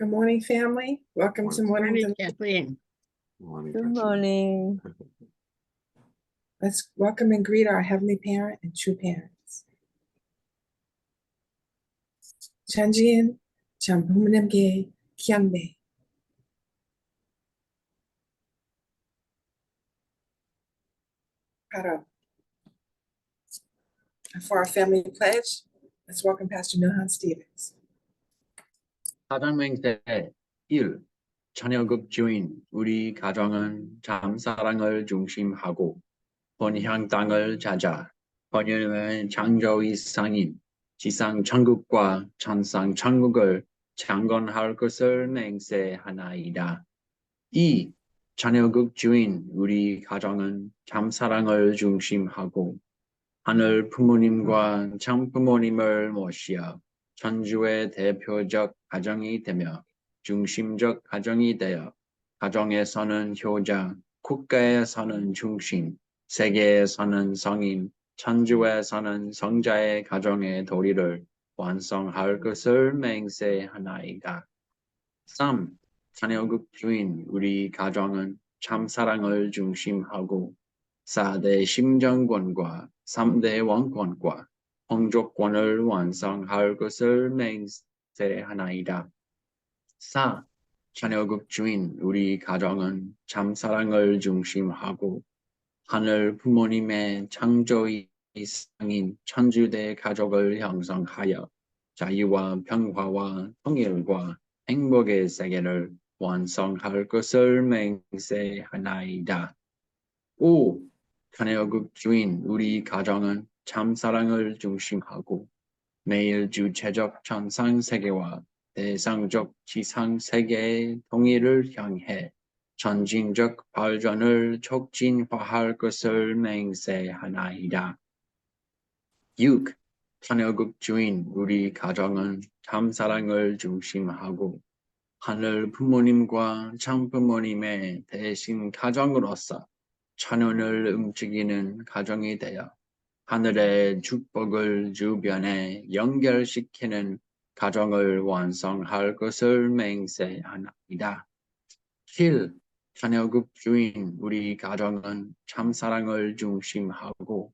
Good morning, family. Welcome to Morning Morning, De-Lite. Kathleen. Morning, Good Kathleen. morning. Let's welcome and greet our Heavenly Parent and true parents. Chanjian, Champunemge, Kyambe. Haro. For our family pledge, let's welcome Pastor Milhan Stevens. 가정맹세 1. 자녀급 주인 우리 가정은 참 사랑을 중심하고 번향 땅을 찾아 번영의 창조 이상인 지상 천국과 천상 천국을 창건할 것을 맹세하나이다. 2. 자녀급 주인 우리 가정은 참 사랑을 중심하고 하늘 부모님과 참부모님을 모시어 천주의 대표적 가정이 되며 중심적 가정이 되어 가정에서는 효자, 국가에서는 중심, 세계에서는 성인, 천주에서는 성자의 가정의 도리를 완성할 것을 맹세하나이다. 3. 자녀급 주인 우리 가정은 참 사랑을 중심하고 4대 심정권과 3대 왕권과皇族권을 완성할 것을 맹세하나이다. 4. 자녀급 주인 우리 가정은 참 사랑을 중심하고 하늘 부모님의 창조 이상인 천주대 가족을 형성하여 자유와 평화와 통일과 행복의 세계를 완성할 것을 맹세하나이다. 5. 자녀급 주인 우리 가정은 참 사랑을 중심하고 매일 주체적 천상 세계와 대상적 지상 세계의 통일을 향해 전진적 발전을 촉진화할 것을 맹세하나이다. 6. 자녀급 주인 우리 가정은 참 사랑을 중심하고 하늘 부모님과 참부모님의 대신 가정으로서 천연을 움직이는 가정이 되어 하늘의 축복을 주변에 연결시키는 가정을 완성할 것을 맹세하나이다. 7. 자녀급 주인 우리 가정은 참 사랑을 중심하고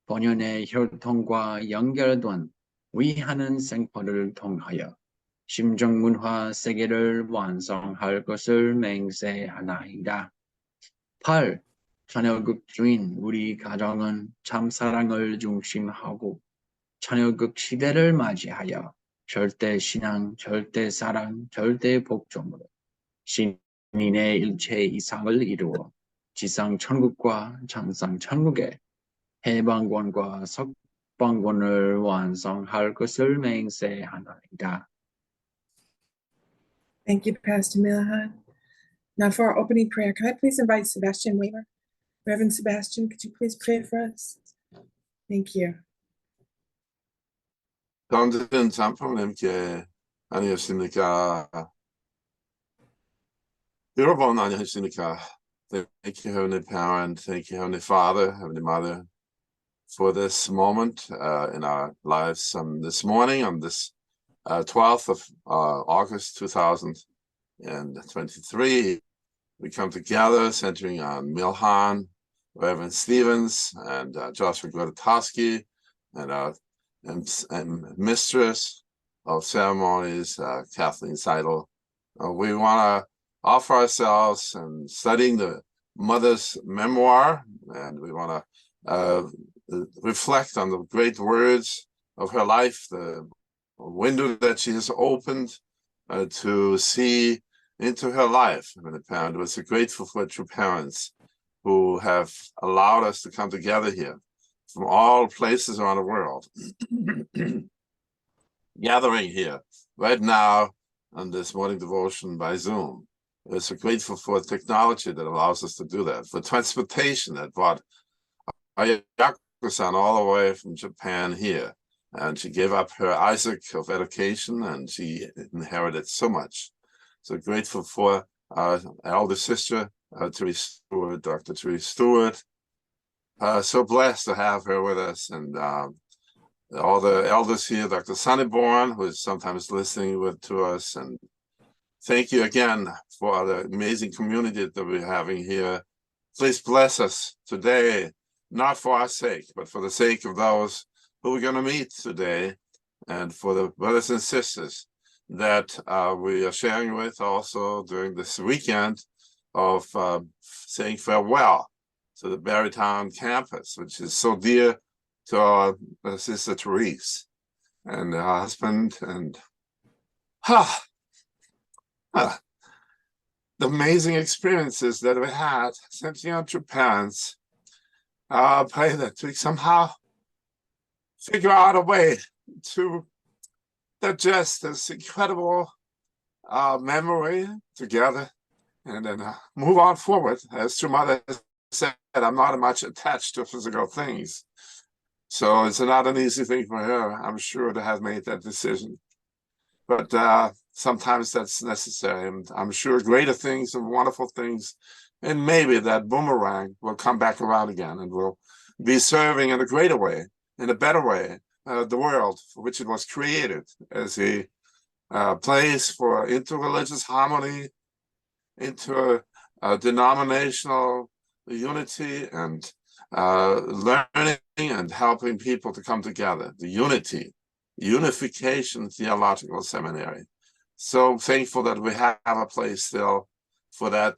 본연의 혈통과 연결된 위하는 생포를 통하여 심정문화 세계를 완성할 것을 맹세하나이다. 8. 자녀급 주인 우리 가정은 참 사랑을 중심하고 자녀급 시대를 맞이하여 절대 신앙, 절대 사랑, 절대 복종으로 신인의 일체 이상을 이루어 지상 천국과 천상 천국의 해방권과 석방권을 완성할 것을 맹세하나이다. Thank you, Pastor Milhan. Now for our opening prayer, can I please invite Sebastian Weaver? Reverend Sebastian, could you please pray for us? Thank you. 가운데는 참부모님께 아니었습니까? 여러분 아니었습니까? Thank you, Heavenly Parent. Thank you, Heavenly Father, Heavenly Mother, for this moment in our lives. This morning, on this 12th of August 2023, we come together centering on Milhan, Reverend Stevens, and Joshua Grotowski, and Mistress of Ceremonies, Kathleen Seidel. We want to offer ourselves and studying the mother's memoir, and we want to reflect on the great words of her life, the window that she has opened to see into her life. We're so grateful for true parents who have allowed us to come together here from all places around the world, gathering here right now on this morning devotion by Zoom. We're so grateful for technology that allows us to do that, for transportation that brought Ayako-san all the way from Japan here. And she gave up her Isaac of education, and she inherited so much. So grateful for our elder sister, Therese Stewart, Dr. Therese Stewart. So blessed to have her with us, and all the elders here, Dr. Sonneborn, who is sometimes listening to us, and thank you again for the amazing community that we're having here. Please bless us today, not for our sake, but for the sake of those who we're going to meet today, and for the brothers and sisters that we are sharing with also during this weekend of saying farewell to the Barrytown campus, which is so dear to our sister Therese and her husband, and the amazing experiences that we had sending out your parents. I pray that we somehow figure out a way to digest this incredible memory together, and then move on forward. As your mother said, I'm not much attached to physical things, so it's not an easy thing for her, I'm sure, to have made that decision. But sometimes that's necessary, and I'm sure greater things and wonderful things, and maybe that boomerang will come back around again, and will be serving in a greater way, in a better way, the world for which it was created, as a place for interreligious harmony, interdenominational unity, and learning and helping people to come together. The Unification Theological Seminary. So thankful that we have a place still for that.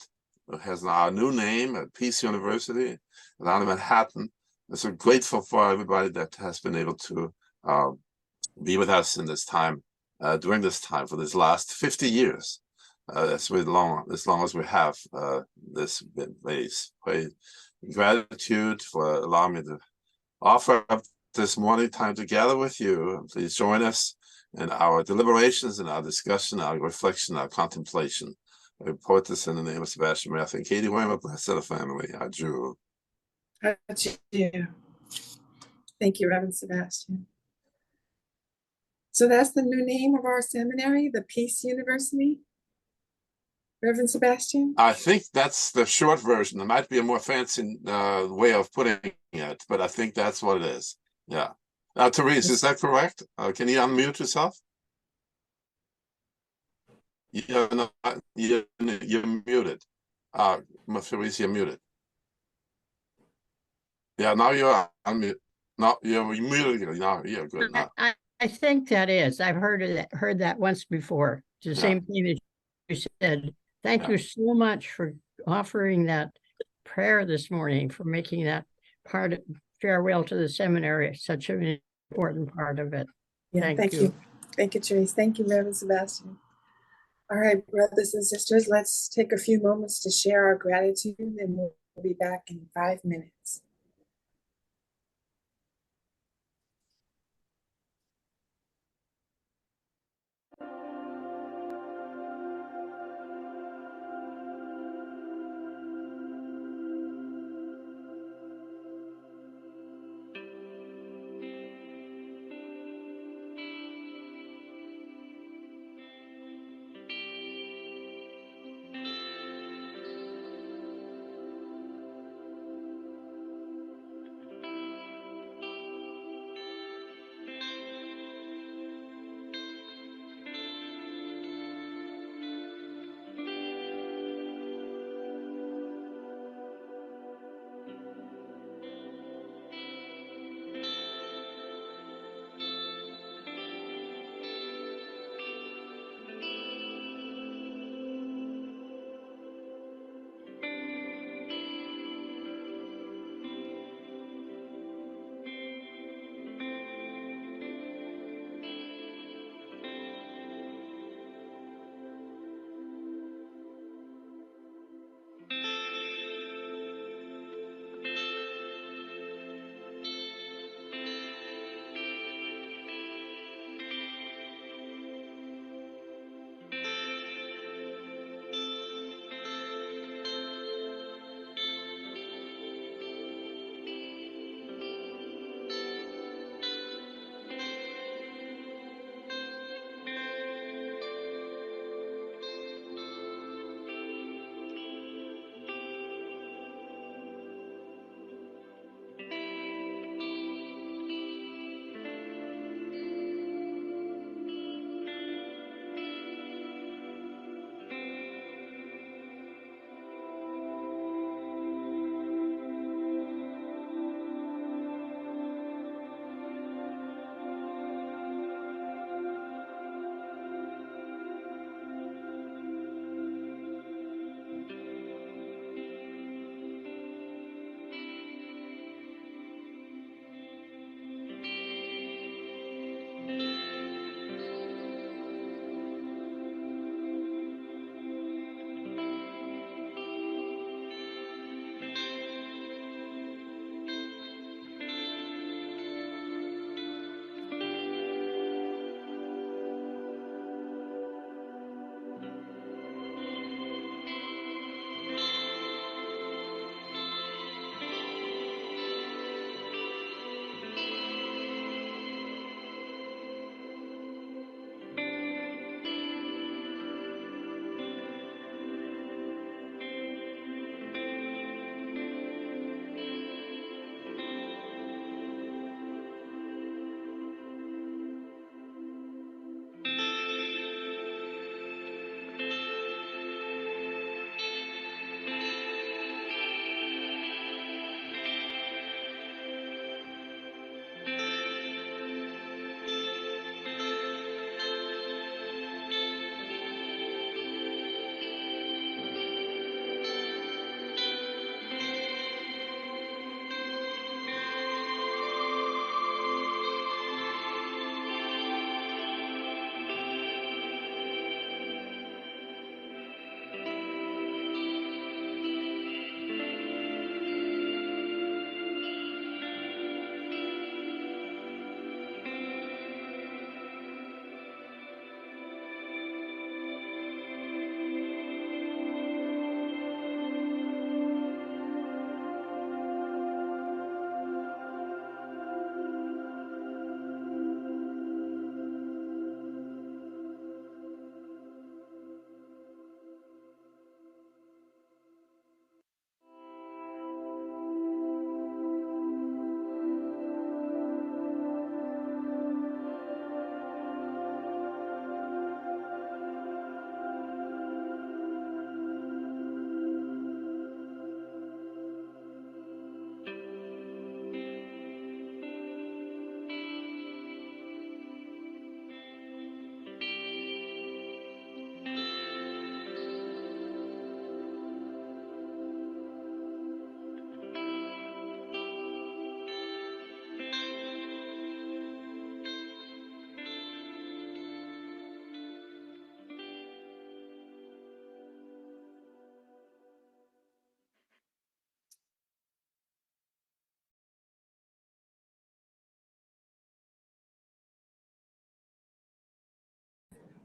It has now a new name at Peace University down in Manhattan. So grateful for everybody that has been able to be with us in this time, during this time, for this last 50 years. As long as we have this base. Gratitude for allowing me to offer up this morning time together with you. Please join us in our deliberations, in our discussion, our reflection, our contemplation. I report this in the name of Sebastian Murphy and Katie Weimer, blessed the family. Adieu. Adieu. Thank you, Reverend Sebastian. So that's the new name of our seminary, the Peace University, Reverend Sebastian? I think that's the short version. There might be a more fancy way of putting it, but I think that's what it is. Yeah. Therese, is that correct? Can you unmute yourself? You're muted. Therese, you're muted. Yeah, now you're unmuted. No, you're muted. Now you're good. Now. I think that is. I've heard that once before. It's the same thing that you said. Thank you so much for offering that prayer this morning, for making that part of farewell to the seminary such an important part of it. Yeah, Thank you. Thank you, Therese. Thank you, Reverend Sebastian. All right, brothers and sisters, let's take a few moments to share our gratitude, and we'll be back in 5 minutes.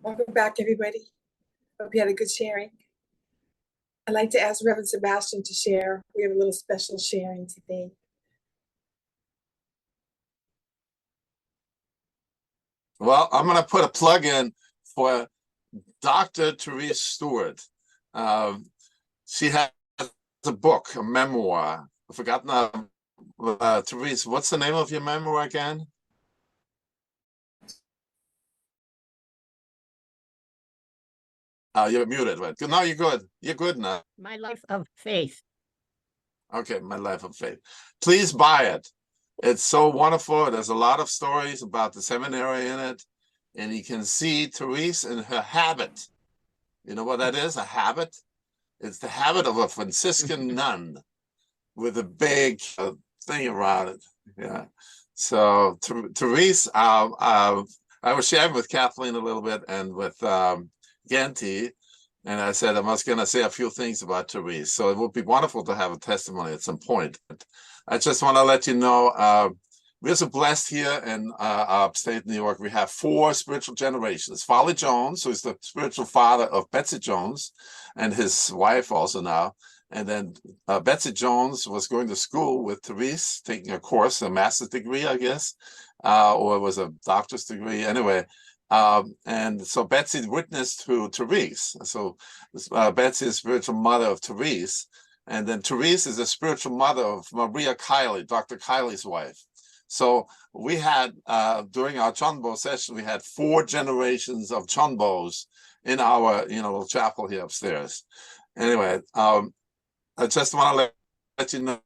Welcome back, everybody. Hope you had a good sharing. I'd like to ask Reverend Sebastian to share. We have a little special sharing today. Well, I'm going to put a plug in for Dr. Therese Stewart. She has a book, a memoir. I've forgotten. Therese, what's the name of your memoir again? You're muted, right? No, you're good. You're good now. My Life of Faith. Okay, My Life of Faith. Please buy it. It's so wonderful. There's a lot of stories about the seminary in it. And you can see Therese in her habit. You know what that is? A habit? It's the habit of a Franciscan nun with a big thing around it. Yeah. So Therese, I was sharing with Kathleen a little bit and with Genty, and I said I was going to say a few things about Therese. So it would be wonderful to have a testimony at some point. I just want to let you know, we're so blessed here in upstate New York. We have 4 spiritual generations. Father Jones, who is the spiritual father of Betsy Jones, and his wife also now. And then Betsy Jones was going to school with Therese, taking a course, a master's degree, I guess, or it was a doctor's degree. Anyway, and so Betsy witnessed to Therese. So Betsy is spiritual mother of Therese. And then Therese is a spiritual mother of Maria Kiley, Dr. Kiley's wife. So we had, during our Chonbo session, we had 4 generations of Chonbos in our, little chapel here upstairs. Anyway, I just want to let you know.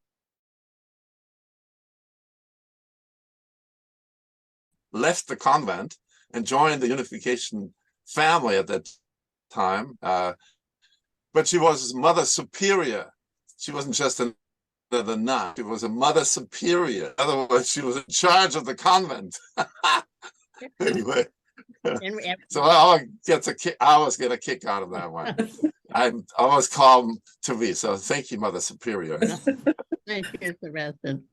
Left the convent and joined the Unification family at that time. But she was Mother Superior. She wasn't just another nun. She was a Mother Superior. In other words, she was in charge of the convent. Anyway. So I always get a kick out of that one. I always call them Therese. So thank you, Mother Superior. Thank you, Sebastian.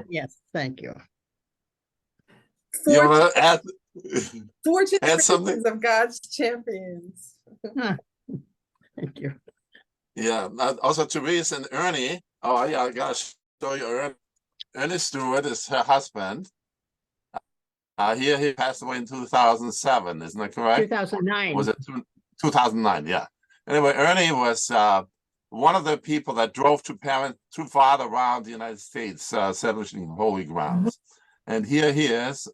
Yes, thank you. You want to add 4 add something? generations of God's champions. Thank you. Yeah. Also, Therese and Ernie. Oh, yeah. I gotta show you Ernie. Ernie Stewart is her husband. He passed away in 2007. Isn't that correct? 2009. Was it 2009? Yeah. Anyway, Ernie was one of the people that drove two father around the United States, establishing holy grounds. And here he is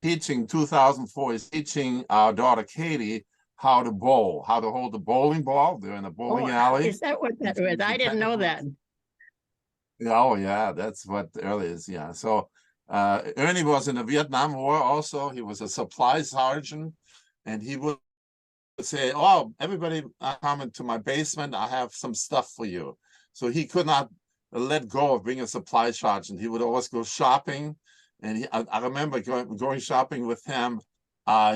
teaching 2004. He's teaching our daughter Katie how to bowl, how to hold the bowling ball. They're in a bowling alley. Is that what that was? I didn't know that. Oh, yeah, that's what early is. Yeah. So Ernie was in the Vietnam War also. He was a supply sergeant, and he would say, "Oh, everybody come into my basement. I have some stuff for you." So he could not let go of being a supply sergeant. He would always go shopping. And I remember going shopping with him.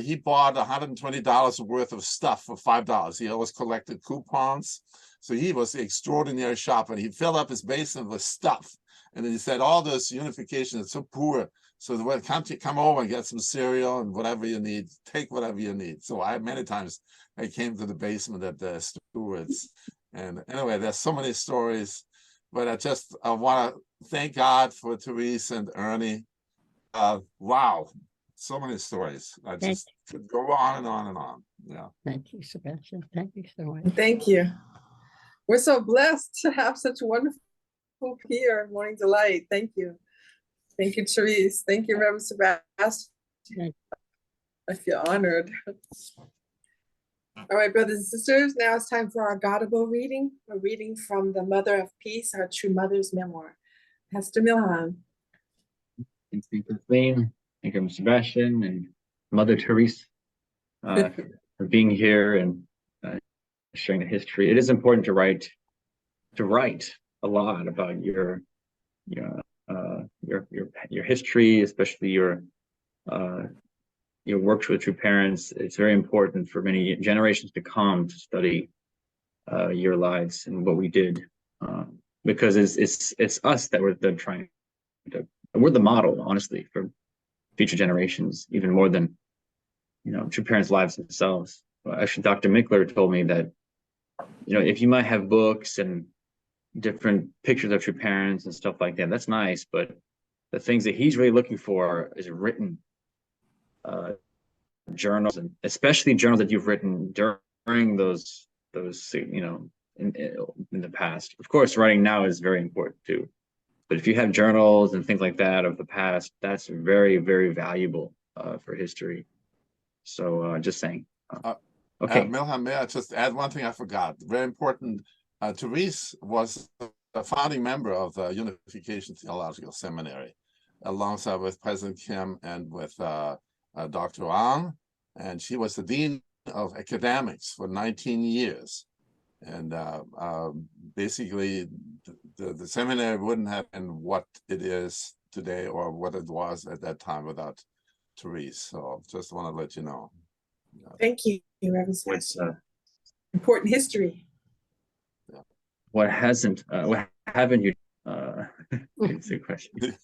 He bought $120 worth of stuff for $5. He always collected coupons. So he was the extraordinary shopper. He filled up his basement with stuff. And then he said, all this unification is so poor. So can't you come over and get some cereal and whatever you need, take whatever you need. So many times I came to the basement at the Stewart's. And anyway, there's so many stories. But I want to thank God for Therese and Ernie. Wow, so many stories. I just could go on and on and on. Yeah. Thank you, Sebastian. Thank you so much. Thank you. We're so blessed to have such wonderful here, Morning Delight. Thank you. Thank you, Therese. Thank you, Reverend Sebastian. I feel honored. All right, brothers and sisters, now it's time for our Godable reading. We're reading from the Mother of Peace, our True Mother's Memoir. Pastor Milhan. Thank you, Kathleen. Thank you, Mr. Sebastian and Mother Therese for being here and sharing the history. It is important to write a lot about your history, especially your works with your parents. It's very important for many generations to come to study your lives and what we did, because it's us that we're trying to. We're the model, honestly, for future generations, even more than true parents' lives themselves. Well, actually, Dr. Mickler told me that, if you might have books and different pictures of true parents and stuff like that, that's nice. But the things that he's really looking for is written journals, and especially journals that you've written during those, in the past. Of course, writing now is very important too. But if you have journals and things like that of the past, that's very, very valuable for history. So just saying. Okay. Milham, may I just add one thing I forgot? Very important. Therese was a founding member of the Unification Theological Seminary, alongside with President Kim and with Dr. Ang. And she was the Dean of Academics for 19 years. And basically, the seminary wouldn't have been what it is today or what it was at that time without Therese. So just want to let you know. Thank you, Reverend Sebastian. Important history. Yeah. What haven't you? It's a question.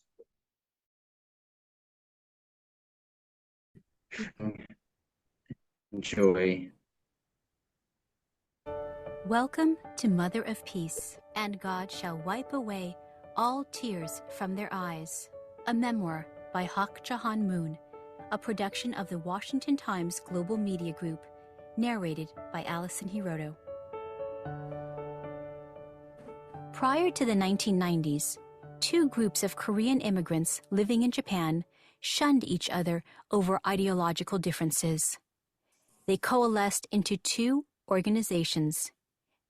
Enjoy. Welcome to Mother of Peace, and God shall wipe away all tears from their eyes. A memoir by Hak Jahan Moon, a production of the Washington Times Global Media Group, narrated by Allison Hiroto. Prior to the 1990s, two groups of Korean immigrants living in Japan shunned each other over ideological differences. They coalesced into two organizations: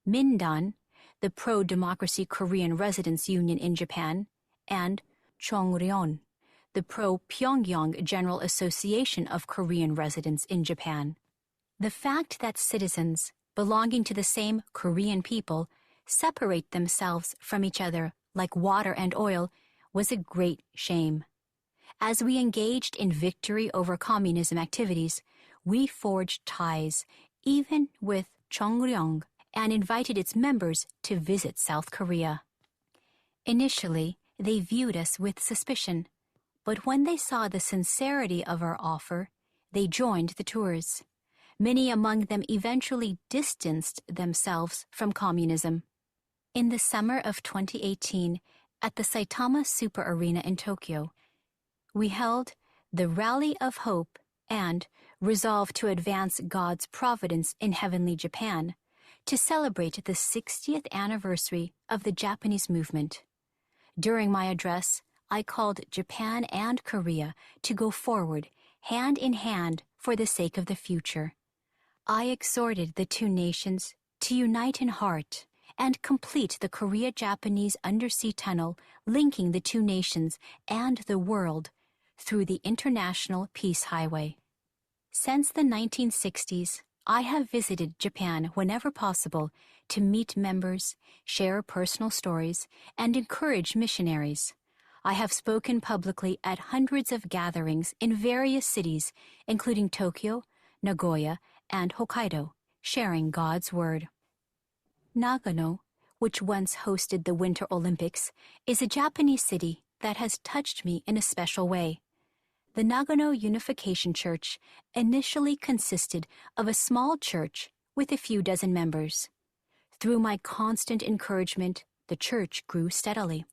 Mindan, the pro-democracy Korean Residents Union in Japan, and Chongryeon, the pro-Pyongyang General Association of Korean Residents in Japan. The fact that citizens belonging to the same Korean people separate themselves from each other like water and oil was a great shame. As we engaged in victory over communism activities, we forged ties, even with Chongryeong, and invited its members to visit South Korea. Initially, they viewed us with suspicion, but when they saw the sincerity of our offer, they joined the tours. Many among them eventually distanced themselves from communism. In the summer of 2018, at the Saitama Super Arena in Tokyo, we held the Rally of Hope and resolved to advance God's providence in heavenly Japan to celebrate the 60th anniversary of the Japanese movement. During my address, I called Japan and Korea to go forward, hand in hand, for the sake of the future. I exhorted the two nations to unite in heart and complete the Korea-Japanese undersea tunnel linking the two nations and the world through the International Peace Highway. Since the 1960s, I have visited Japan whenever possible to meet members, share personal stories, and encourage missionaries. I have spoken publicly at hundreds of gatherings in various cities, including Tokyo, Nagoya, and Hokkaido, sharing God's Word. Nagano, which once hosted the Winter Olympics, is a Japanese city that has touched me in a special way. The Nagano Unification Church initially consisted of a small church with a few dozen members. Through my constant encouragement, the church grew steadily.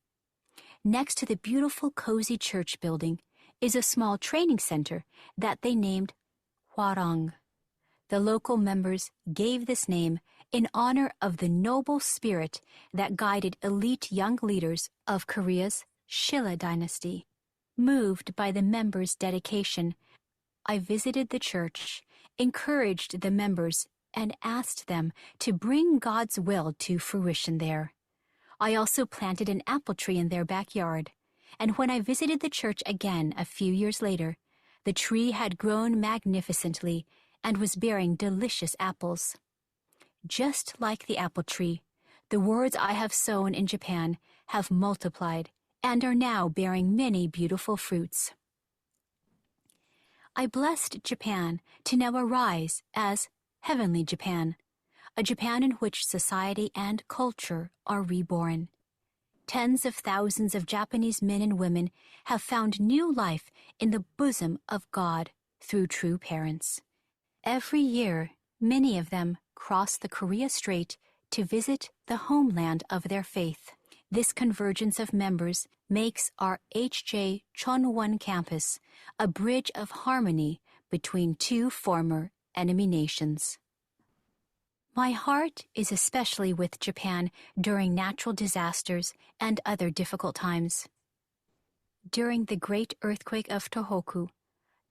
Next to the beautiful, cozy church building is a small training center that they named Hwarang. The local members gave this name in honor of the noble spirit that guided elite young leaders of Korea's Shilla dynasty. Moved by the members' dedication, I visited the church, encouraged the members, and asked them to bring God's will to fruition there. I also planted an apple tree in their backyard, and when I visited the church again a few years later, the tree had grown magnificently and was bearing delicious apples. Just like the apple tree, the words I have sown in Japan have multiplied and are now bearing many beautiful fruits. I blessed Japan to now arise as Heavenly Japan, a Japan in which society and culture are reborn. Tens of thousands of Japanese men and women have found new life in the bosom of God through true parents. Every year, many of them cross the Korea Strait to visit the homeland of their faith. This convergence of members makes our HJ Chonwon campus a bridge of harmony between two former enemy nations. My heart is especially with Japan during natural disasters and other difficult times. During the great earthquake of Tohoku,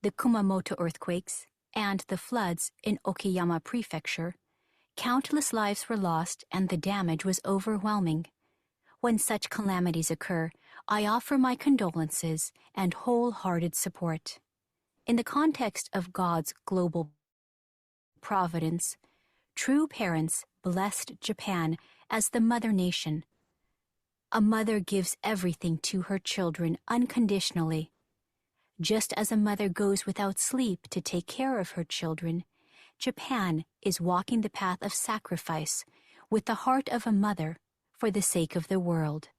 the Kumamoto earthquakes, and the floods in Okayama Prefecture, countless lives were lost and the damage was overwhelming. When such calamities occur, I offer my condolences and wholehearted support. In the context of God's global providence, true parents blessed Japan as the mother nation. A mother gives everything to her children unconditionally. Just as a mother goes without sleep to take care of her children, Japan is walking the path of sacrifice with the heart of a mother for the sake of the world.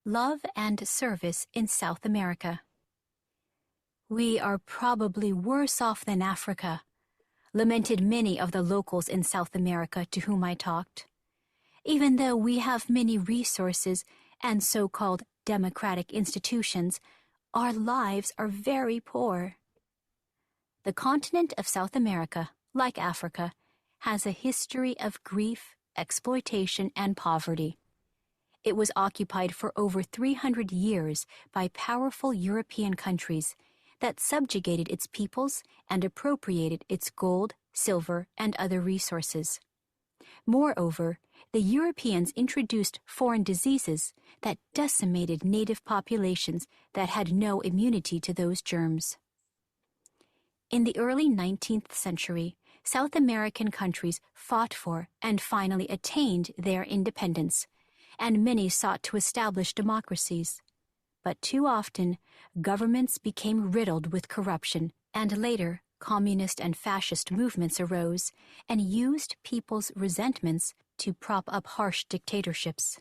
Love and service in South America. We are probably worse off than Africa, lamented many of the locals in South America to whom I talked. Even though we have many resources and so-called democratic institutions, our lives are very poor. The continent of South America, like Africa, has a history of grief, exploitation, and poverty. It was occupied for over 300 years by powerful European countries that subjugated its peoples and appropriated its gold, silver, and other resources. Moreover, the Europeans introduced foreign diseases that decimated native populations that had no immunity to those germs. In the early 19th century, South American countries fought for and finally attained their independence, and many sought to establish democracies. But too often, governments became riddled with corruption, and later, communist and fascist movements arose and used people's resentments to prop up harsh dictatorships.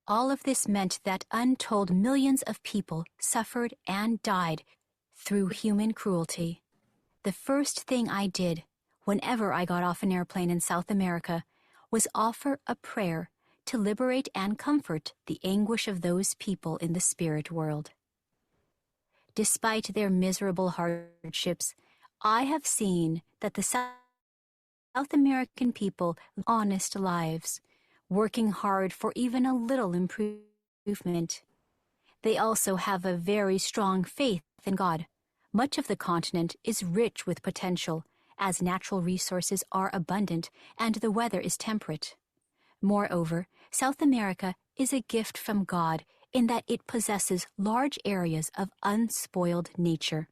All of this meant that untold millions of people suffered and died through human cruelty. The first thing I did whenever I got off an airplane in South America was offer a prayer to liberate and comfort the anguish of those people in the spirit world. Despite their miserable hardships, I have seen that the South American people live honest lives, working hard for even a little improvement. They also have a very strong faith in God. Much of the continent is rich with potential, as natural resources are abundant and the weather is temperate. Moreover, South America is a gift from God in that it possesses large areas of unspoiled nature.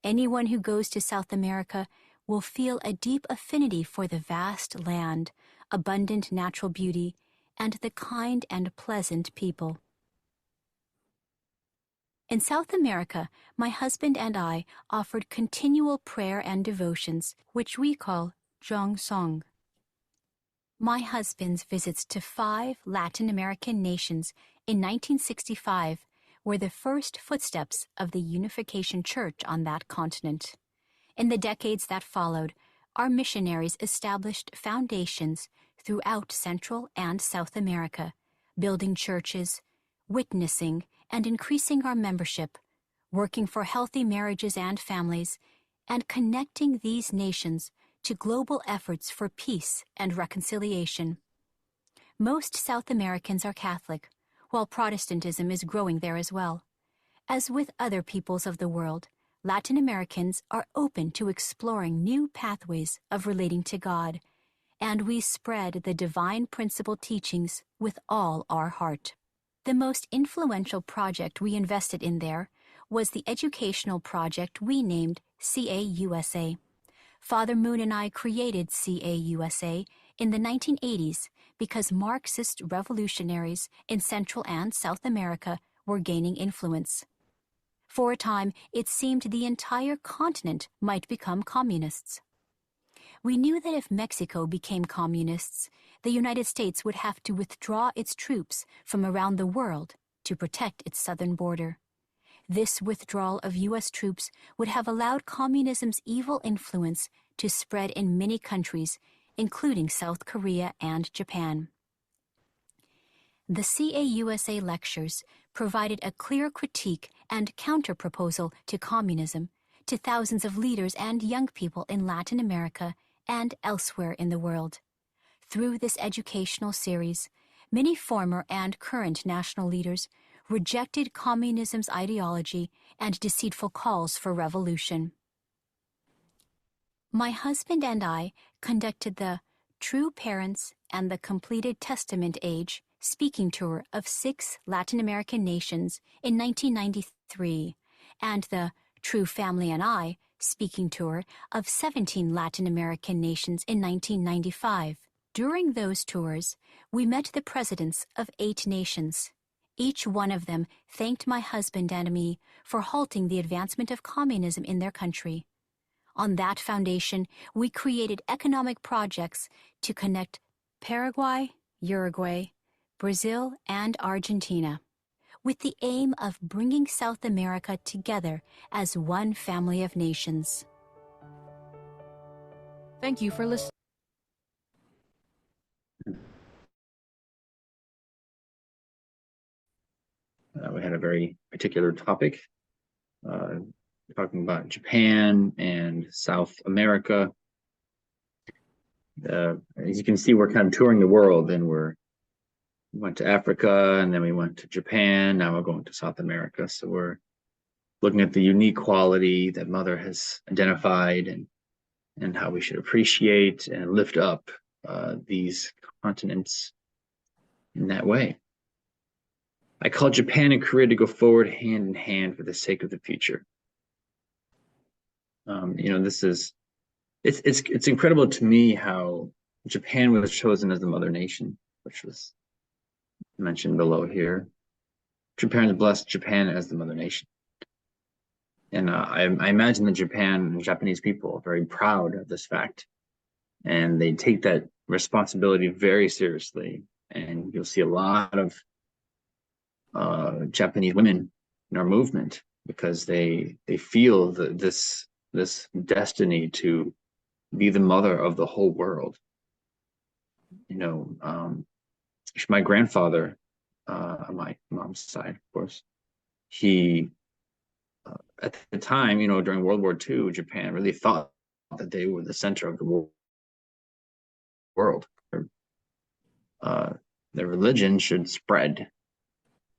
Anyone who goes to South America will feel a deep affinity for the vast land, abundant natural beauty, and the kind and pleasant people. In South America, my husband and I offered continual prayer and devotions, which we call Jongsong. My husband's visits to 5 Latin American nations in 1965 were the first footsteps of the Unification Church on that continent. In the decades that followed, our missionaries established foundations throughout Central and South America, building churches, witnessing, and increasing our membership, working for healthy marriages and families, and connecting these nations to global efforts for peace and reconciliation. Most South Americans are Catholic, while Protestantism is growing there as well. As with other peoples of the world, Latin Americans are open to exploring new pathways of relating to God, and we spread the divine principle teachings with all our heart. The most influential project we invested in there was the educational project we named CAUSA. Father Moon and I created CAUSA in the 1980s because Marxist revolutionaries in Central and South America were gaining influence. For a time, it seemed the entire continent might become communists. We knew that if Mexico became communists, the United States would have to withdraw its troops from around the world to protect its southern border. This withdrawal of U.S. troops would have allowed communism's evil influence to spread in many countries, including South Korea and Japan. The CAUSA lectures provided a clear critique and counter-proposal to communism to thousands of leaders and young people in Latin America and elsewhere in the world. Through this educational series, many former and current national leaders rejected communism's ideology and deceitful calls for revolution. My husband and I conducted the True Parents and the Completed Testament Age speaking tour of 6 Latin American nations in 1993 and the True Family and I speaking tour of 17 Latin American nations in 1995. During those tours, we met the presidents of 8 nations. Each one of them thanked my husband and me for halting the advancement of communism in their country. On that foundation, we created economic projects to connect Paraguay, Uruguay, Brazil, and Argentina, with the aim of bringing South America together as one family of nations. Thank you for listening. We had a very particular topic, talking about Japan and South America. As you can see, we're kind of touring the world, and we went to Africa, and then we went to Japan. Now we're going to South America. So we're looking at the unique quality that Mother has identified, and how we should appreciate and lift up these continents in that way. I call Japan and Korea to go forward hand in hand for the sake of the future. It's incredible to me how Japan was chosen as the mother nation, which was mentioned below here. Japan has blessed Japan as the mother nation. And I imagine that Japan and Japanese people are very proud of this fact. And they take that responsibility very seriously. And you'll see a lot of Japanese women in our movement because they feel this destiny to be the mother of the whole world. My grandfather, on my mom's side, of course, he at the time, during World War II, Japan really thought that they were the center of the world. Their religion should spread.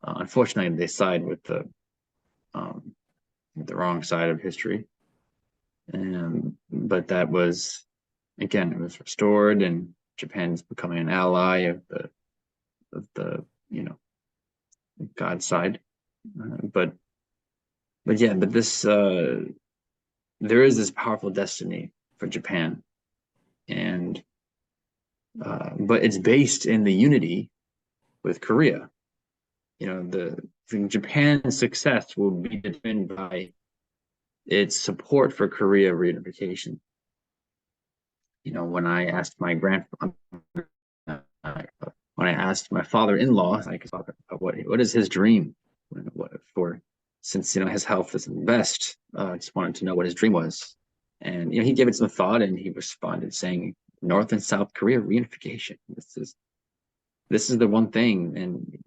Unfortunately, they side with the wrong side of history. But that was, again, it was restored, and Japan's becoming an ally of the God's side. But this there is this powerful destiny for Japan, and but it's based in the unity with Korea. Japan's success will be determined by its support for Korea reunification. When I asked my my father-in-law, what is his dream? Since his health isn't the best, I just wanted to know what his dream was. And he gave it some thought, and he responded saying, North and South Korea reunification. This is the one thing, and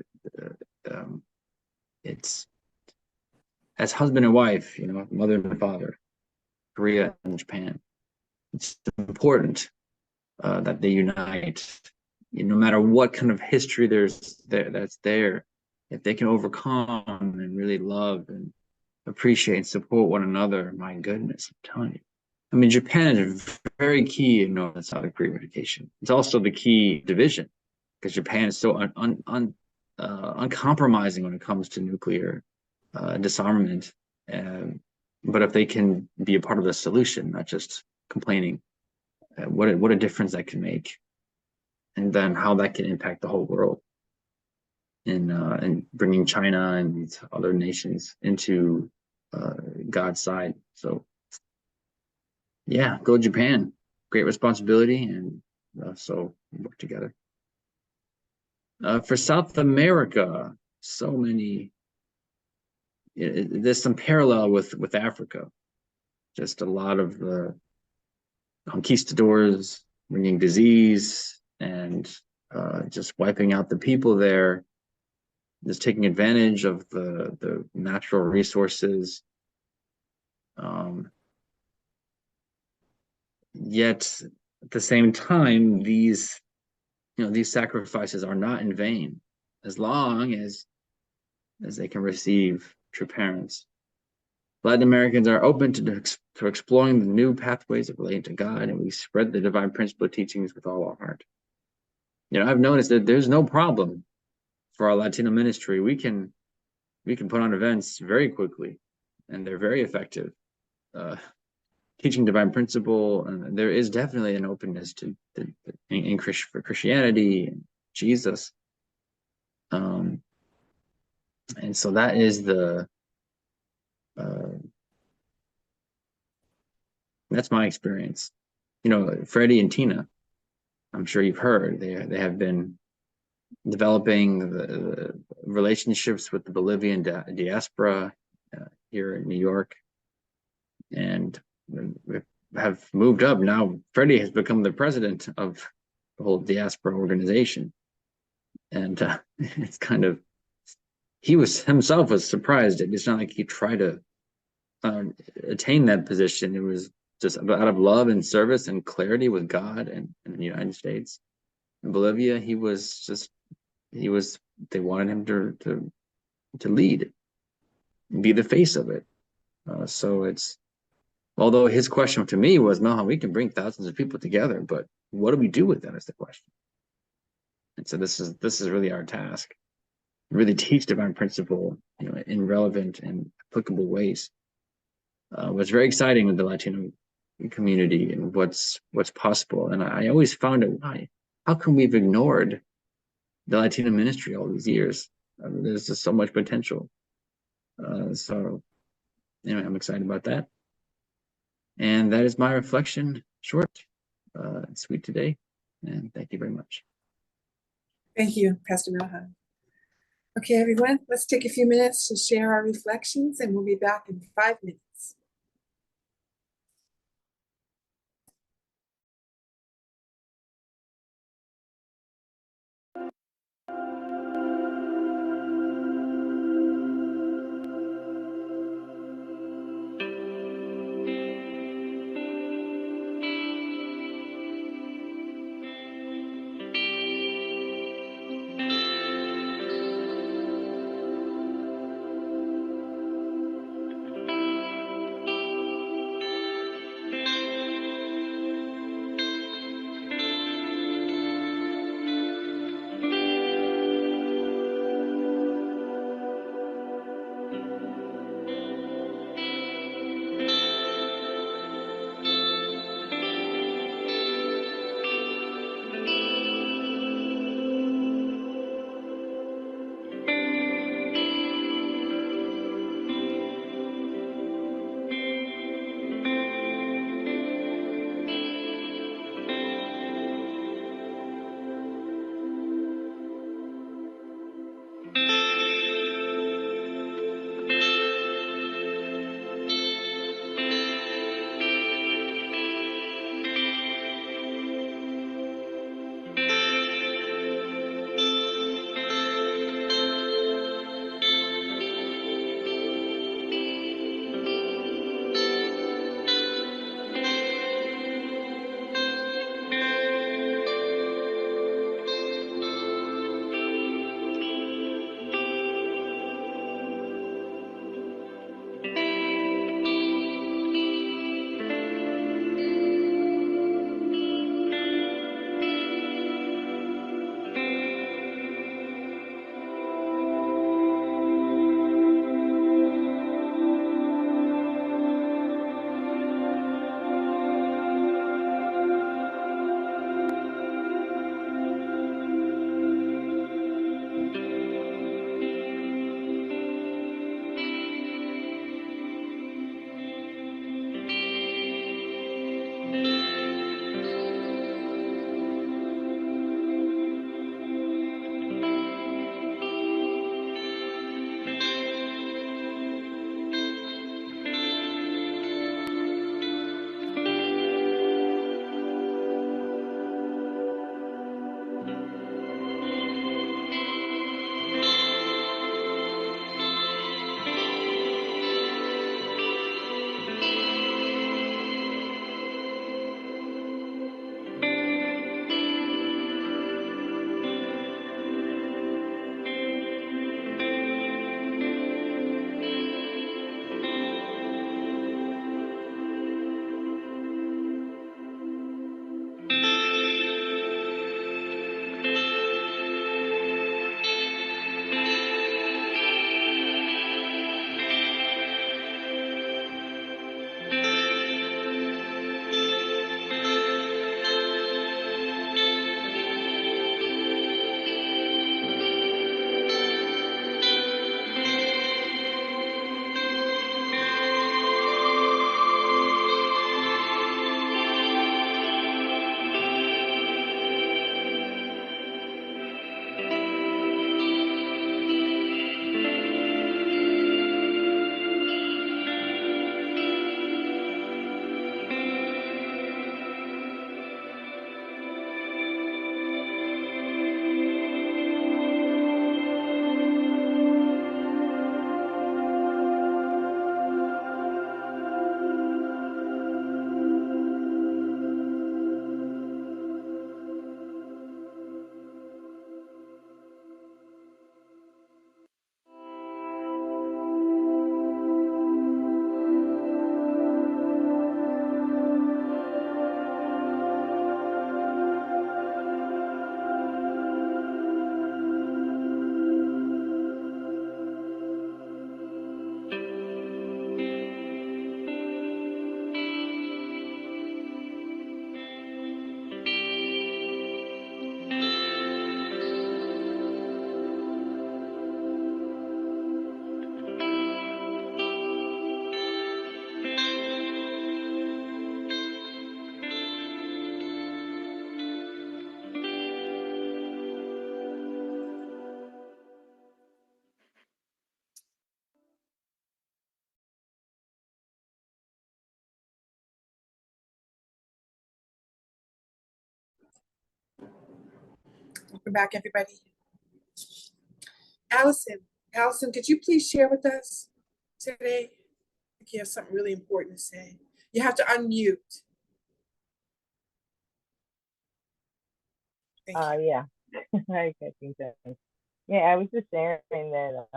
it's as husband and wife, mother and father, Korea and Japan. It's important that they unite. No matter what kind of history that's there, if they can overcome and really love and appreciate and support one another, my goodness, I'm telling you. Japan is very key in North and South Korea reunification. It's also the key division because Japan is so uncompromising when it comes to nuclear disarmament. But if they can be a part of the solution, not just complaining, what a difference that can make, and then how that can impact the whole world, and bringing China and other nations into God's side. So yeah, go Japan. Great responsibility, and so work together. For South America, so many there's some parallel with Africa. Just a lot of the conquistadors bringing disease and just wiping out the people there, just taking advantage of the natural resources. Yet at the same time, these sacrifices are not in vain, as long as they can receive true parents. Latin Americans are open to exploring the new pathways of relating to God, and we spread the divine principle teachings with all our heart. I've noticed that there's no problem for our Latino ministry. We can put on events very quickly, and they're very effective. Teaching divine principle, and there is definitely an openness for Christianity and Jesus. And so that is that's my experience. Freddie and Tina, I'm sure you've heard, they have been developing the relationships with the Bolivian diaspora here in New York, and have moved up. Now Freddie has become the president of the whole diaspora organization, and it's kind of, he himself was surprised. It's not like he tried to attain that position. It was just out of love and service and clarity with God and the United States. In Bolivia, they wanted him to lead, be the face of it. So although his question to me was, Melhan, we can bring thousands of people together, but what do we do with them is the question. And so this is really our task. Really teach divine principle, in relevant and applicable ways. What's very exciting with the Latino community and what's possible. And I always found it, how come we've ignored the Latino ministry all these years? There's just so much potential. So anyway, I'm excited about that. And that is my reflection, short, sweet today. And thank you very much. Thank you, Pastor Melhan. Okay, everyone, let's take a few minutes to share our reflections, and we'll be back in 5 minutes. Welcome back, everybody. Allison, could you please share with us today? I think you have something really important to say. You have to unmute. Thank you. Yeah. Hi, Kathleen. Thanks. Yeah, I was just sharing that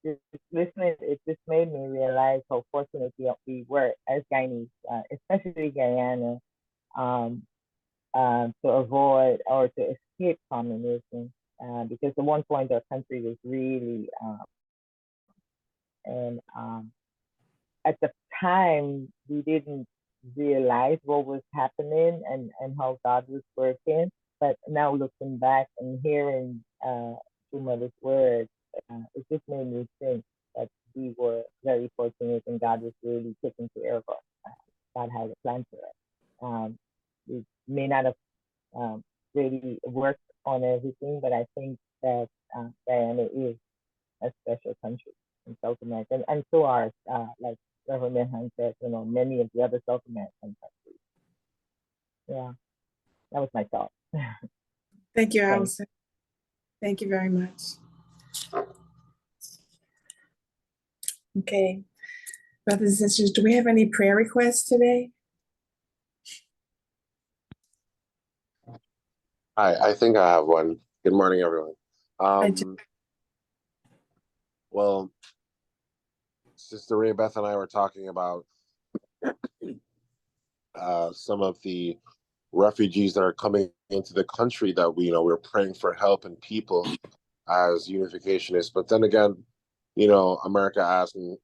it just made me realize how fortunate we were as Guyanese, especially Guyana, to avoid or to escape communism, because at one point our country was really and at the time we didn't realize what was happening and how God was working. But now looking back and hearing True Mother's words, it just made me think that we were very fortunate and God was really taking care of us. God had a plan for us. We may not have really worked on everything, but I think that Guyana is a special country in South America, and so are like Reverend Mehan said, many of the other South American countries. Yeah, that was my thought. Thank you, Thanks. Allison. Thank you very much. Okay, brothers and sisters, do we have any prayer requests today? I think I have one. Good morning, everyone. Well, Sister Ray Beth and I were talking about some of the refugees that are coming into the country that we're praying for help and people as unificationists. But then again, America asking,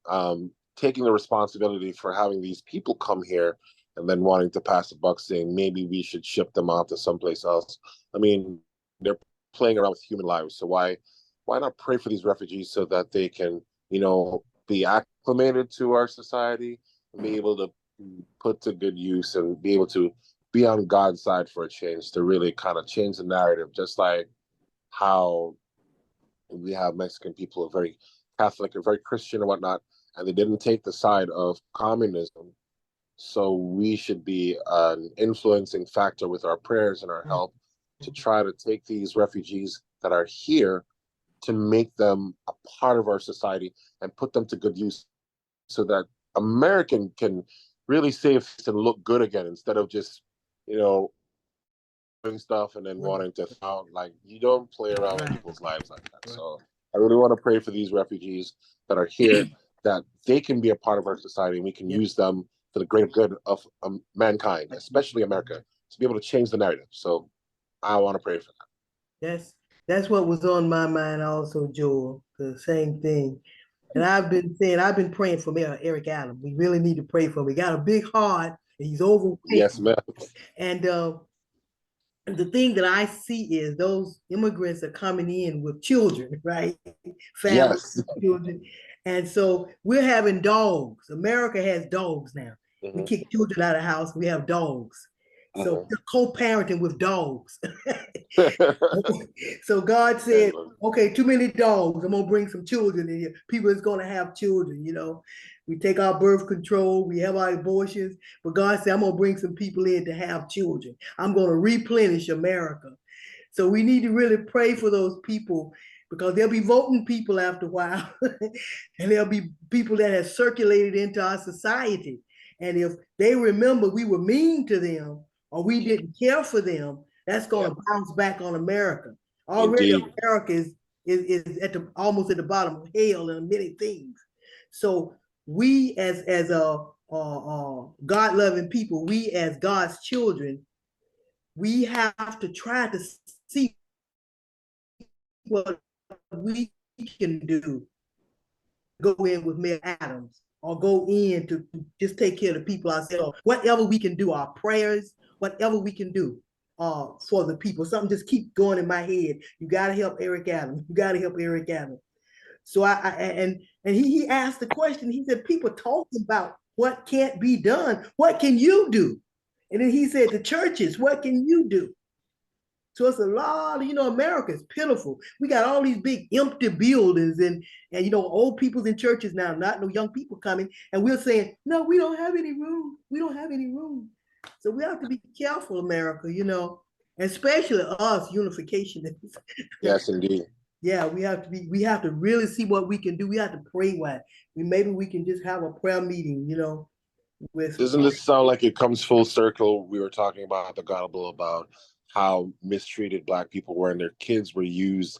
taking the responsibility for having these people come here and then wanting to pass the buck saying maybe we should ship them out to someplace else. I mean, they're playing around with human lives. So why not pray for these refugees so that they can, be acclimated to our society and be able to put to good use and be able to be on God's side for a change, to really kind of change the narrative, just like how we have Mexican people who are very Catholic or very Christian or whatnot, and they didn't take the side of communism. So we should be an influencing factor with our prayers and our help to try to take these refugees that are here to make them a part of our society and put them to good use so that American can really save and look good again instead of just, doing stuff and then wanting to sound like you don't play around with people's lives like that. So I really want to pray for these refugees that are here, that they can be a part of our society and we can use them for the greater good of mankind, especially America, to be able to change the narrative. So I want to pray for that. That's what was on my mind also, Joel, the same thing. And I've been praying for Mayor Eric Adams. We really need to pray for him. He got a big heart and he's overweight. Yes, ma'am. And the thing that I see is those immigrants are coming in with children, right? Families, yes. Children. And so we're having dogs. America has dogs now. We kick children out of the house. We have dogs. So we're co-parenting with dogs. So God said, okay, too many dogs. I'm gonna bring some children in here. People is gonna have children, We take our birth control, we have our abortions, but God said, I'm gonna bring some people in to have children. I'm gonna replenish America. So we need to really pray for those people, because they'll be voting people after a while. And there'll be people that have circulated into our society. And if they remember we were mean to them or we didn't care for them, that's going to bounce back on America. Already America is at almost at the bottom of hell in many things. So we as God-loving people, we as God's children, we have to try to see what we can do. Go in with Mayor Adams or go in to just take care of the people ourselves. Whatever we can do, our prayers, whatever we can do for the people. Something just keep going in my head. You got to help Eric Adams. You got to help Eric Adams. So he asked the question. He said, people talking about what can't be done. What can you do? And then he said, the churches, what can you do? So it's a lot of, America's pitiful. We got all these big empty buildings and old people's in churches now, not no young people coming. And we're saying, no, we don't have any room. We don't have any room. So we have to be careful, America, especially us unificationists. Yes, indeed. Yeah, we have to really see what we can do. We have to pray what maybe we can just have a prayer meeting, with Doesn't this sound like it comes full circle? We were talking about the gospel about how mistreated Black people were and their kids were used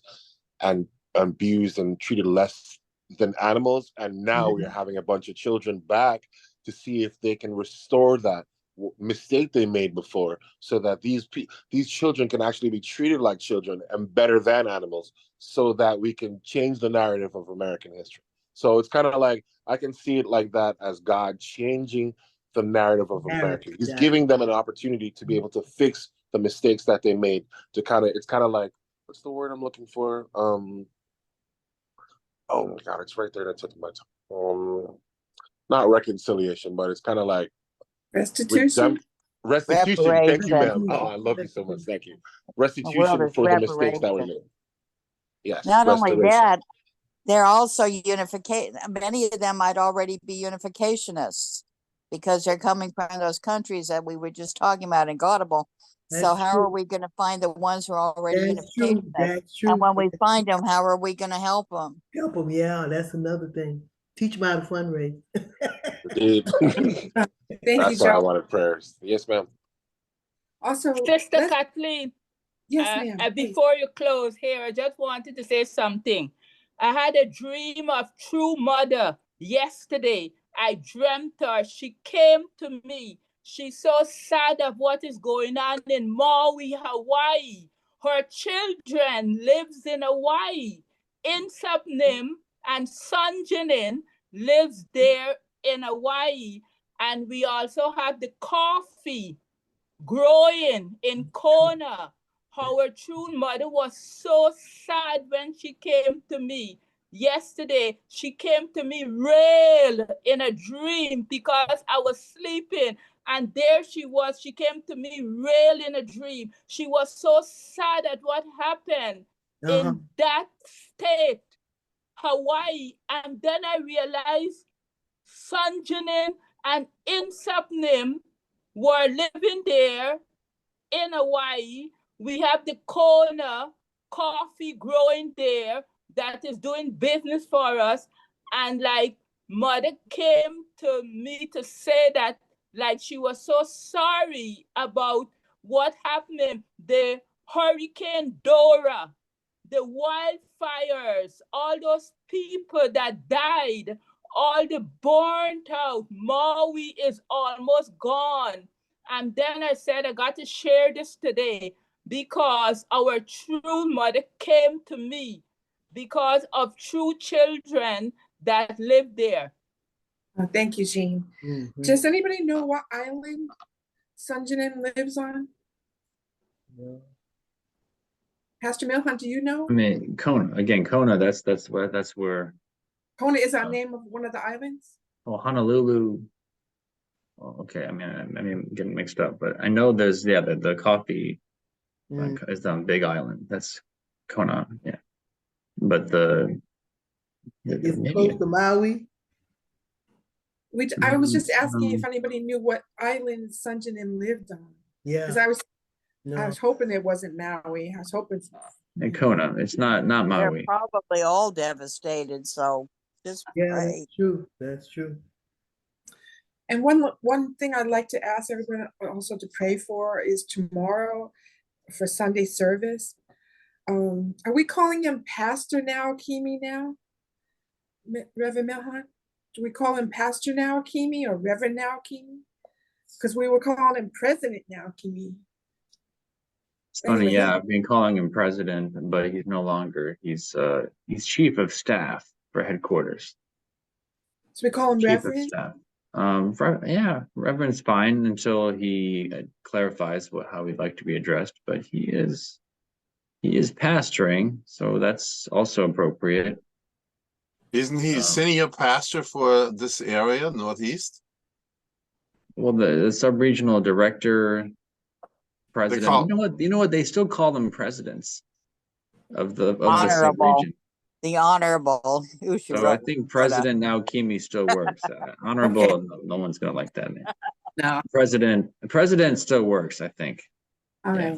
and abused and treated less than animals. And now we're having a bunch of children back to see if they can restore that mistake they made before, so that these children can actually be treated like children and better than animals, so that we can change the narrative of American history. So it's kind of like, I can see it like that, as God changing the narrative of America. He's giving them an opportunity to be able to fix the mistakes that they made, to it's kind of like, what's the word I'm looking for? Oh my God, it's right there. That took my time. Not reconciliation, but it's kind of like Restitution. Restitution. Thank you, Reparation. ma'am. Oh, I love you so much. Thank you. The world Restitution is for the mistakes that were reparation. made. Yes. Not only restoration. that, they're also unification. Many of them might already be unificationists because they're coming from those countries that we were just talking about in Gaudible. So That's how true. are we going to find the ones who are already That's true. unificationists? That's true. And when we find them, how are we going to help them? Help them, yeah, that's another thing. Teach them how to fundraise. Indeed. Thank you, That's why I Joe. wanted prayers. Yes, ma'am. Also, Sister let's- Kathleen, yes, ma'am. please. before you close here, I just wanted to say something. I had a dream of True Mother yesterday. I dreamt her. She came to me. She's so sad of what is going on in Maui, Hawaii. Her children lives in Hawaii. Insapnim and Sunjanin lives there in Hawaii. And we also have the coffee growing in Kona. Our true mother was so sad when she came to me yesterday. She came to me real in a dream because I was sleeping, and there she was. She came to me real in a dream. She was so sad at what happened in that state, Hawaii. And then I realized Sanjanin and Insapnim were living there in Hawaii. We have the Kona coffee growing there that is doing business for us. And like mother came to me to say that, like, she was so sorry about what happened, the Hurricane Dora, the wildfires, all those people that died, all the burnt out. Maui is almost gone. And then I said, I got to share this today because our true mother came to me because of true children that live there. Thank you, Jean. Does anybody know what island Sunjanin lives on? No. Pastor Milhan, do you know? I mean, Kona again. Kona. That's where. Kona is our name of one of the islands. Oh, Honolulu. Oh, okay. I mean, I'm getting mixed up, but I know there's the coffee is on Big Island. That's Kona. Yeah, but It's close to Maui. I was just asking if anybody knew what island Sunjanin lived on. Yeah. Because I was hoping it wasn't Maui. I was hoping. And Kona. It's not They're Maui. probably all devastated. So just Yeah, pray. that's true. That's true. And one thing I'd like to ask everyone also to pray for is tomorrow for Sunday service. Are we calling him Pastor now, Kimi now? Reverend Milhan? Do we call him Pastor now, Kimi, or Reverend now, Kimi? Because we were calling him President now, Kimi. It's funny, Anyway, yeah. I've been calling him president, but he's no longer. He's chief of staff for headquarters. So we call him Chief Reverend? of staff. Yeah, Reverend's fine until he clarifies how he'd like to be addressed. But he is pastoring, so that's also appropriate. Isn't he senior pastor for this area, Northeast? Well, the sub-regional director, president. You know what? They still call them presidents of the sub-region. The honorable. So I think President now Kimi still works. Honorable, okay. No one's gonna like that name. No. President still works, I think. All right.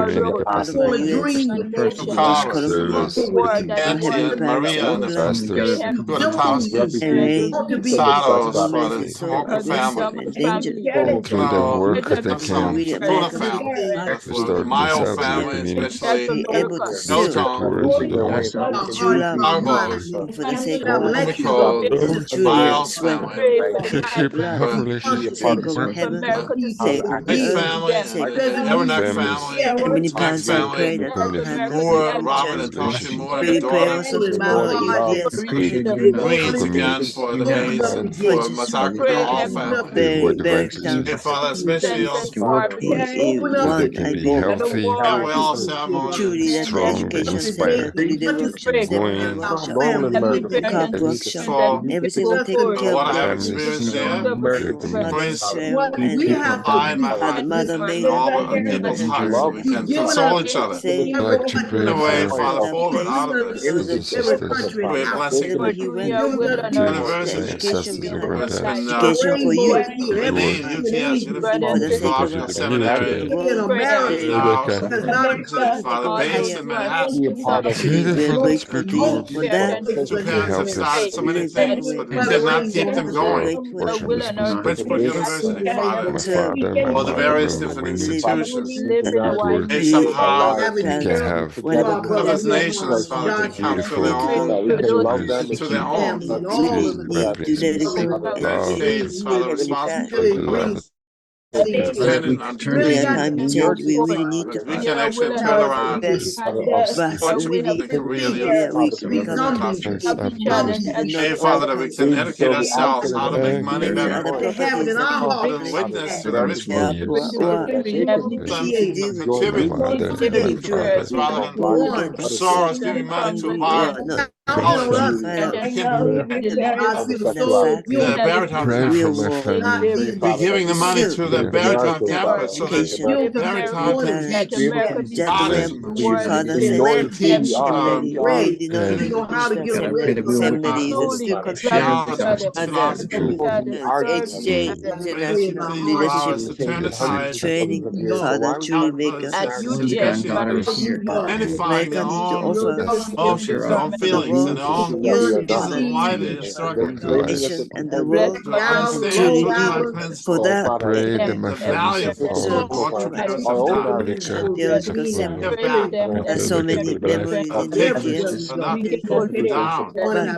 any road. I want capacity. to This dream one before to nation God. Carlos, is to Service. Go with more you. than Our Anthony Heavenly one and Parents, Maria all and the nation. the May pastors, have people of the Join Taos, me and they to be Sados, all for make the it for Smoker the against family, them Smoker endangered family. them. you Include them know, work Let as us they and can. some We, the Fortuna Americans, family, share for the restore Mayo themselves in the family, and community. help especially Be able America. to no serve John, the rest of the Let world. us our July heart and our mind. Arbos, for the and sake God of help bless you, Nicole, Lord. Brother America. the Julian Miles Sweather. family, Pray for To keep my her uh, relationship Hallelujah. sake over for heaven. America to Sake succeed of the Hicks earth. in family, them. and Sake the Doesn't of mean Evernack families. family, And when you Tax pass on family, prayer, that all hand of more the Robin and church. Toshi Moore and Pray the the prayer daughter. also for my all heart, UPS Appreciate and you. Greens for again for the yeah, Mays and for for Massacre to all family. Bergstown. Dear Father, especially also He the one idea farewell ceremony. truly that the education center, truly the workshop seminary workshop, the cop workshop, For everything will taken care what of I have there. experienced there, Mother praise Cheryl and apply in my heart Mother and May all the and people's hearts so we can given console us each other. say In a way, Father, that forward place. out of this. It was a country We're and blessing when he went the to the university. education behind It's been education for you. remain UTS, For the Uniform sake of Theological Seminary, the in world, is America now, has not Father, based higher in Manhattan. truly we are grateful to you for that. Two parents have started so many Really things, but we could not keep them going. grateful. Bridgeport University, Father, So or the various different institutions. They you somehow whatever others comes nations, Father, can come to their own, to their own. families and all of we need to let it go. United States, Father, responsible. Depending on Really, at time change, we really need that to we can actually turn around best grasp and Portugal, really the Korea, the that we become country. inclusive and not Hey, all Father, that we can educate ourselves how to make money many better. other they have it in properties that our people Put hearts. in claim witness to the rich yeah, folk. to do with Contribute. really good Rather than go against Soros giving money to buy not Counting on us, find out God feels that so fact the baritone real campus. world We're giving the money so to the baritone campus so that education baritone can parents teach that way artisans, Father says can teach already we did not we know how to get them ready. seminaries and still contribute theology, other philosophy. HJ Pray that you international please allow leadership us to turn the tide, training Father truly make us especially identifying their American to own offer emotions, their own for the feelings, and world their own unity reasons Father why truly they are for the struggling. nation and the world To and understand truly truth by do for principle that the value of so the attributes of radical God. theological Give seminary. back. There's so many memories Our in patrons UPS are not being put down. but Now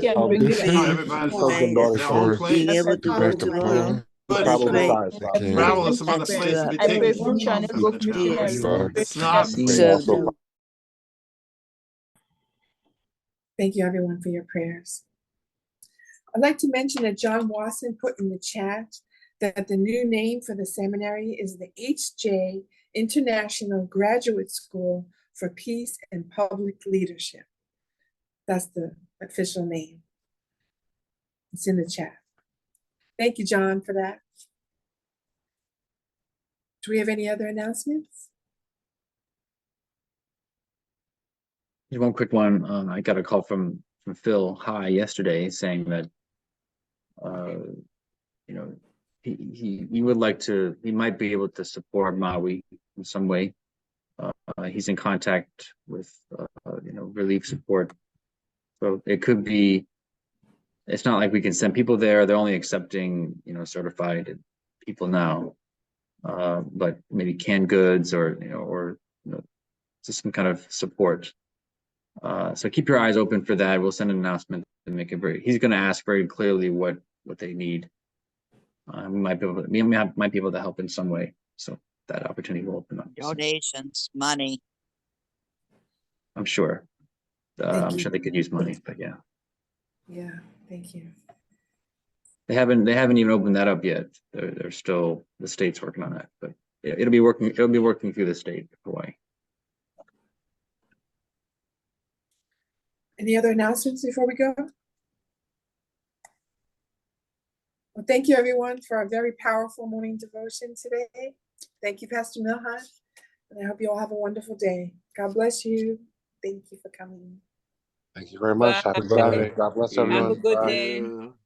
everybody's man, their own being place. able to go tomorrow But and pray travel to some other and place to to be taken from the Jesus It's not serve them. Thank you everyone for your prayers. I'd like to mention that John Wasson put in the chat that the new name for the seminary is the HJ International Graduate School for Peace and Public Leadership. That's the official name. It's in the chat. Thank you, John, for that. Do we have any other announcements? Just one quick one. I got a call from Phil High yesterday saying that you know, he would like to, he might be able to support Maui in some way. He's in contact with relief support. So it could be, it's not like we can send people there. They're only accepting, certified people now. But maybe canned goods or just some kind of support. So keep your eyes open for that. We'll send an announcement and make it he's going to ask very clearly what they need. We might be able to help in some way. So that opportunity will open up. Donations, money. I'm sure. I'm sure they could use money, but yeah. Yeah, thank you. They haven't even opened that up yet. They're still, the state's working on that, but it'll be working through the state of Hawaii. Any other announcements before we go? Well, thank you everyone for a very powerful morning devotion today. Thank you, Pastor Milhan. And I hope you all have a wonderful day. God bless you. Thank you for coming. Thank you very much. Happy Saturday. God bless everyone. Have a good Bye. day.